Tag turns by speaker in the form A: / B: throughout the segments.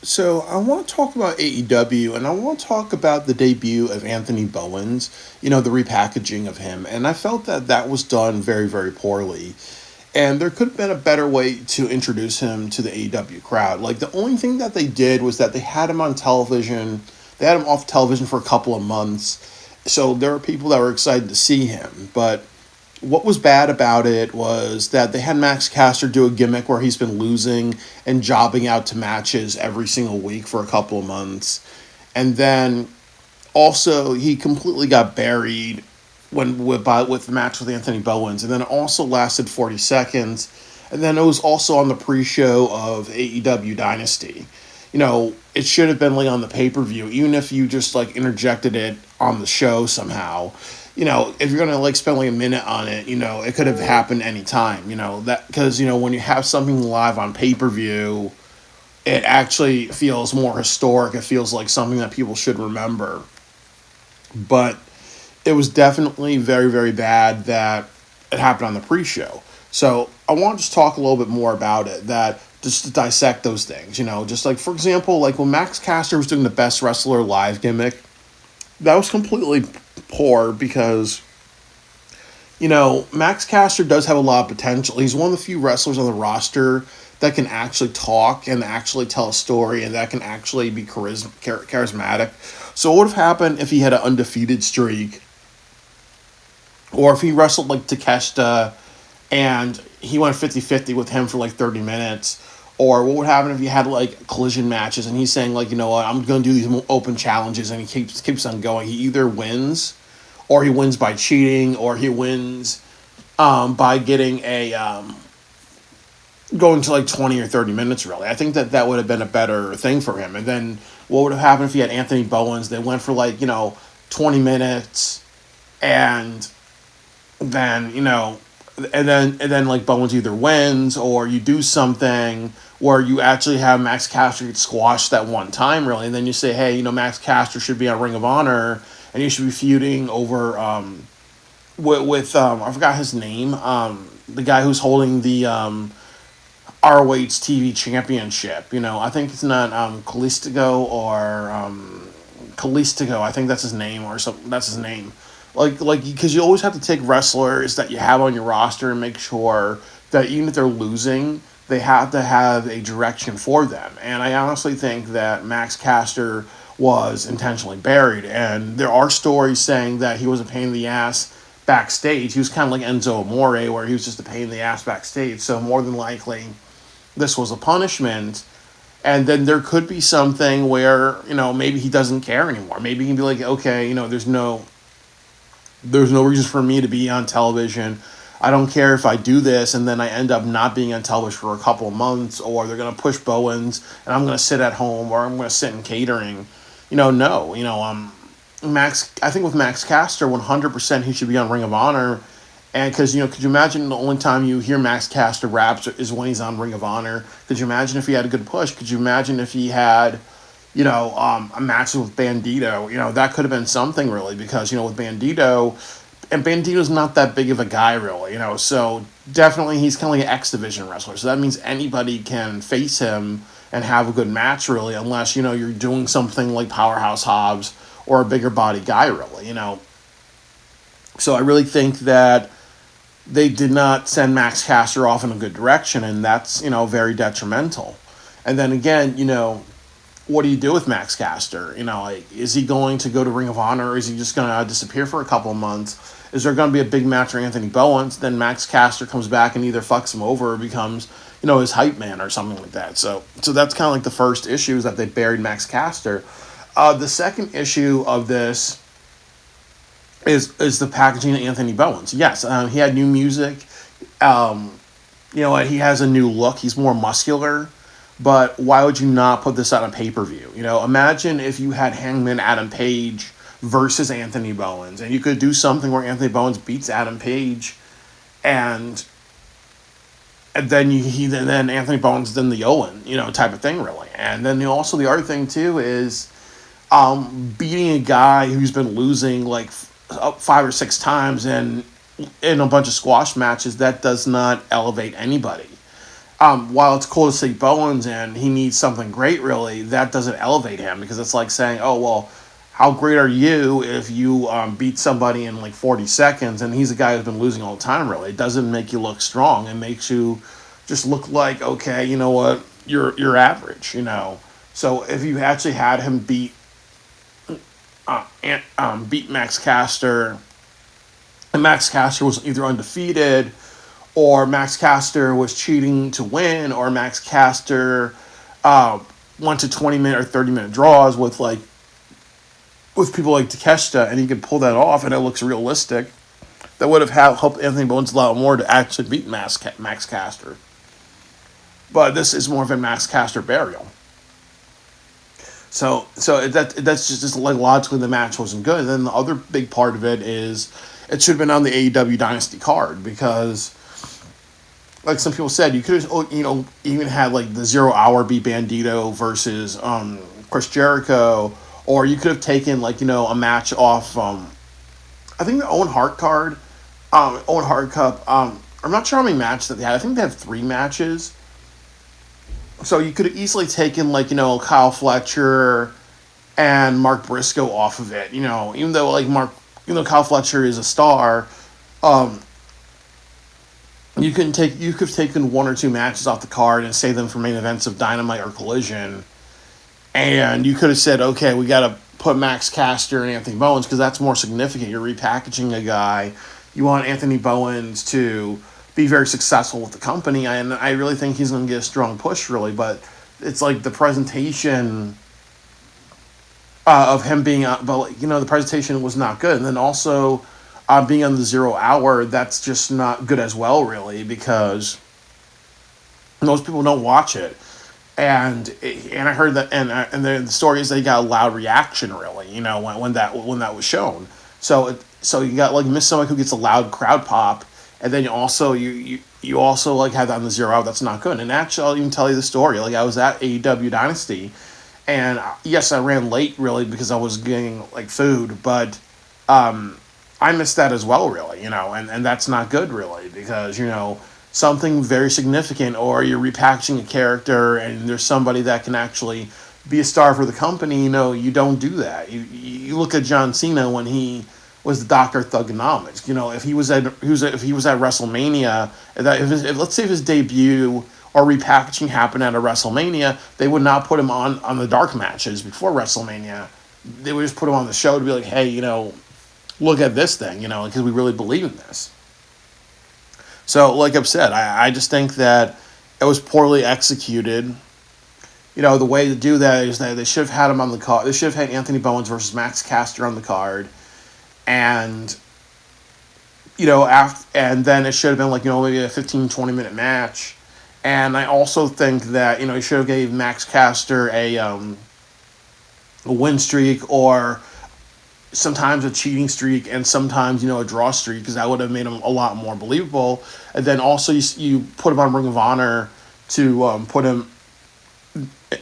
A: So I want to talk about AEW, and I want to talk about the debut of Anthony Bowens. The repackaging of him, and I felt that that was done very, very poorly. And there could have been a better way to introduce him to the AEW crowd. Like the only thing that they did was that they had him on television. They had him off television for a couple of months, so there were people that were excited to see him. But what was bad about it was that they had Max Caster do a gimmick where he's been losing and jobbing out to matches every single week for a couple of months. And then also he completely got buried with the match with Anthony Bowens, and then it also lasted 40 seconds. And then it was also on the pre-show of AEW Dynasty. It should have been like on the pay-per-view, even if you just like interjected it on the show somehow. If you're gonna like spend like a minute on it, it could have happened anytime. That because when you have something live on pay-per-view, it actually feels more historic. It feels like something that people should remember. But it was definitely very, very bad that it happened on the pre-show. So I want to just talk a little bit more about it, that just to dissect those things, just like, for example, like when Max Caster was doing the best wrestler live gimmick, that was completely poor because, Max Caster does have a lot of potential. He's one of the few wrestlers on the roster that can actually talk and actually tell a story and that can actually be charismatic. So what would have happened if he had an undefeated streak, or if he wrestled like Takeshita and he went 50-50 with him for like 30 minutes? Or what would happen if you had like collision matches and he's saying like, what, I'm going to do these open challenges, and he keeps on going. He either wins, or he wins by cheating, or he wins by getting going to like 20 or 30 minutes, really. I think that that would have been a better thing for him. And then what would have happened if he had Anthony Bowens? They went for like, 20 minutes, and then and then like Bowens either wins, or you do something where you actually have Max Caster get squashed that one time, really, and then you say, hey, Max Caster should be on Ring of Honor, and you should be feuding over with I forgot his name, the guy who's holding the ROH TV championship. I think it's not Kalistigo. I think that's his name, or something. That's his name. Like because you always have to take wrestlers that you have on your roster and make sure that even if they're losing, they have to have a direction for them. And I honestly think that Max Caster was intentionally buried. And there are stories saying that he was a pain in the ass backstage. He was kind of like Enzo Amore, where he was just a pain in the ass backstage. So more than likely, this was a punishment. And then there could be something where, maybe he doesn't care anymore. Maybe he can be like, okay, there's no reason for me to be on television. I don't care if I do this and then I end up not being on television for a couple of months, or they're going to push Bowens and I'm going to sit at home, or I'm going to sit in catering. No. I think with Max Caster, 100% he should be on Ring of Honor. And because, could you imagine the only time you hear Max Caster raps is when he's on Ring of Honor? Could you imagine if he had a good push? Could you imagine if he had, a match with Bandito? That could have been something, really, because, with Bandito, and Bandito's not that big of a guy, really, so definitely he's kind of like an X Division wrestler. So that means anybody can face him and have a good match, really, unless, you're doing something like Powerhouse Hobbs or a bigger body guy, really. So I really think that they did not send Max Caster off in a good direction, and that's, very detrimental. And then again, what do you do with Max Caster? Like, is he going to go to Ring of Honor, or is he just going to disappear for a couple of months? Is there going to be a big match for Anthony Bowens? Then Max Caster comes back and either fucks him over or becomes, his hype man or something like that. So that's kind of like the first issue, is that they buried Max Caster. The second issue of this is the packaging of Anthony Bowens. Yes, he had new music. He has a new look. He's more muscular. But why would you not put this on a pay-per-view? Imagine if you had Hangman Adam Page versus Anthony Bowens, and you could do something where Anthony Bowens beats Adam Page, and then then Anthony Bowens then the Owen, type of thing, really. And then also the other thing too is beating a guy who's been losing like up 5 or 6 times and in a bunch of squash matches. That does not elevate anybody. While it's cool to see Bowens and he needs something great, really, that doesn't elevate him because it's like saying, oh, well, how great are you if you beat somebody in like 40 seconds and he's a guy who's been losing all the time, really? It doesn't make you look strong. It makes you just look like, okay, you know what, you're average, you know. So if you actually had him beat Max Caster, and Max Caster was either undefeated or Max Caster was cheating to win, or Max Caster uh, went to 20-minute or 30-minute draws with people like Takeshita, and he could pull that off, and it looks realistic. That would have helped Anthony Bowens a lot more to actually beat Max Caster. But this is more of a Max Caster burial. That's just like logically the match wasn't good. And then the other big part of it is it should have been on the AEW Dynasty card because, like some people said, you could have even had like the 0 Hour beat Bandito versus Chris Jericho, or you could have taken like a match off I think the Owen Hart card, Owen Hart Cup. I'm not sure how many matches that they had. I think they have 3 matches. So you could have easily taken like Kyle Fletcher and Mark Briscoe off of it. Even though Kyle Fletcher is a star, um, you could have taken 1 or 2 matches off the card and save them for main events of Dynamite or Collision, and you could have said, okay, we got to put Max Caster and Anthony Bowens because that's more significant. You're repackaging a guy. You want Anthony Bowens to be very successful with the company, and I really think he's going to get a strong push, really. But it's like the presentation of him being, the presentation was not good, and then also being on the 0 Hour, that's just not good as well, really, because most people don't watch it. And I heard that, and the story is they got a loud reaction, really, when that was shown. So you got like Miss Someone who gets a loud crowd pop, and then you also like have that on the 0 Hour. That's not good. And actually, I'll even tell you the story. Like I was at AEW Dynasty, and yes, I ran late really because I was getting like food, but I missed that as well, really, and that's not good, really, because something very significant, or you're repackaging a character and there's somebody that can actually be a star for the company, you don't do that. You look at John Cena when he was the Dr. Thugonomics. If he was at WrestleMania, if let's say if his debut or repackaging happened at a WrestleMania, they would not put him on the dark matches before WrestleMania. They would just put him on the show to be like, hey, look at this thing, because we really believe in this. So, like I've said, I just think that it was poorly executed. The way to do that is that they should have had him on the card. They should have had Anthony Bowens versus Max Caster on the card, and and then it should have been like maybe a 15-20 minute match. And I also think that he should have gave Max Caster a win streak, or sometimes a cheating streak, and sometimes a draw streak, because that would have made him a lot more believable. And then also you put him on Ring of Honor to put him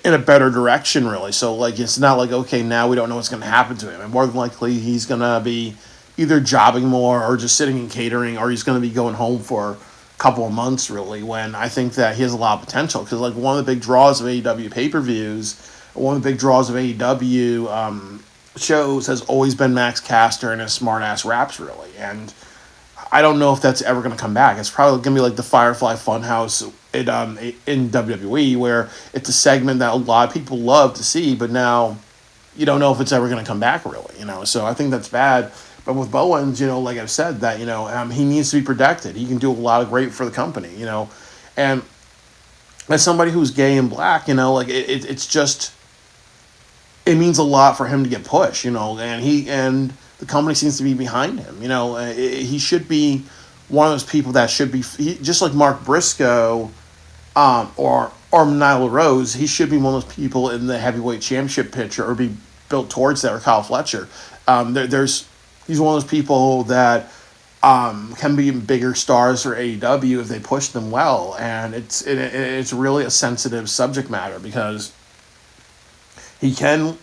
A: in a better direction, really. So like it's not like, okay, now we don't know what's going to happen to him, and more than likely he's going to be either jobbing more or just sitting in catering, or he's going to be going home for a couple of months, really, when I think that he has a lot of potential. Because like one of the big draws of AEW pay-per-views, one of the big draws of AEW shows has always been Max Caster and his smart-ass raps, really. And I don't know if that's ever going to come back. It's probably going to be like the Firefly Funhouse in WWE, where it's a segment that a lot of people love to see, but now you don't know if it's ever going to come back, really. So I think that's bad. But with Bowens, like I've said, that he needs to be protected. He can do a lot of great for the company, and as somebody who's gay and black, it's just, it means a lot for him to get pushed, and the company seems to be behind him. He should be one of those people that should be, just like Mark Briscoe, or Nyla Rose. He should be one of those people in the heavyweight championship picture, or be built towards that, or Kyle Fletcher. He's one of those people that can be bigger stars for AEW if they push them well, and it's really a sensitive subject matter, because he can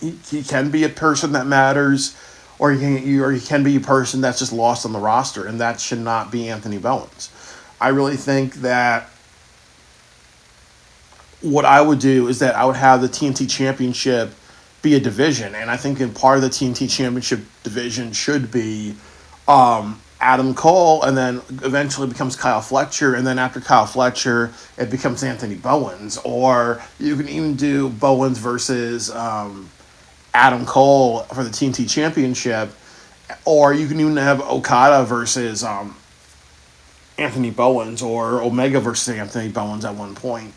A: be a person that matters, or he can be a person that's just lost on the roster, and that should not be Anthony Bowens. I really think that what I would do is that I would have the TNT Championship be a division, and I think in part of the TNT Championship division should be Adam Cole, and then eventually becomes Kyle Fletcher, and then after Kyle Fletcher, it becomes Anthony Bowens, or you can even do Bowens versus Adam Cole for the TNT Championship, or you can even have Okada versus Anthony Bowens, or Omega versus Anthony Bowens at one point.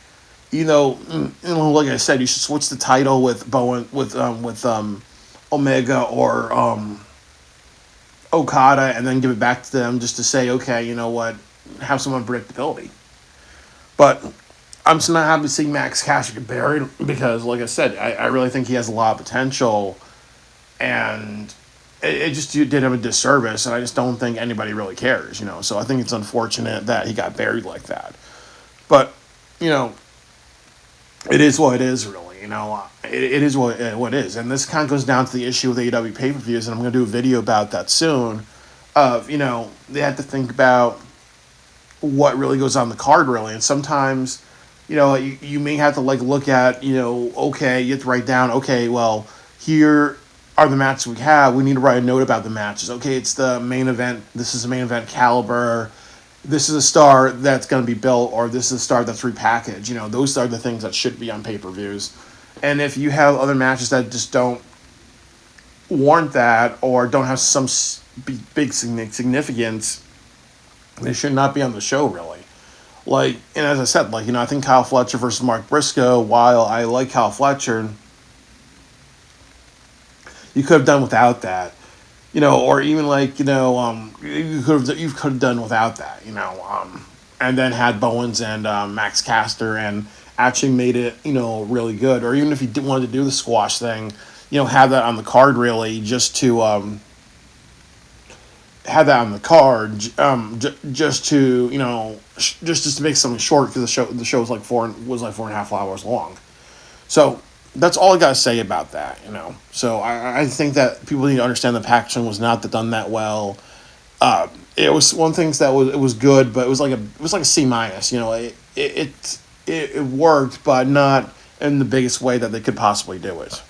A: Like I said, you should switch the title with Omega or Okada, and then give it back to them just to say, okay, you know what, have some unpredictability. But I'm just not happy seeing Max Cash get buried because, like I said, I really think he has a lot of potential, and it just did him a disservice, and I just don't think anybody really cares. So I think it's unfortunate that he got buried like that. But, you know, it is what it is, really. It is what it is. And this kind of goes down to the issue with AEW pay-per-views, and I'm going to do a video about that soon, they have to think about what really goes on the card, really. And sometimes, you may have to, look at, okay, you have to write down, okay, well, here are the matches we have. We need to write a note about the matches. Okay, it's the main event. This is the main event caliber. This is a star that's going to be built, or this is a star that's repackaged. Those are the things that should be on pay-per-views. And if you have other matches that just don't warrant that, or don't have some big significance, they should not be on the show, really. And as I said, I think Kyle Fletcher versus Mark Briscoe, while I like Kyle Fletcher, you could have done without that. Or even you could have done without that, and then had Bowens and Max Caster and actually made it, really good. Or even if you wanted to do the squash thing, have that on the card, really, just to have that on the card, just to just to make something short, because the show was like 4.5 hours long. So that's all I gotta say about that. So I think that people need to understand the packaging was not done that well. It was one thing that was good, but it was like a C minus. It worked, but not in the biggest way that they could possibly do it.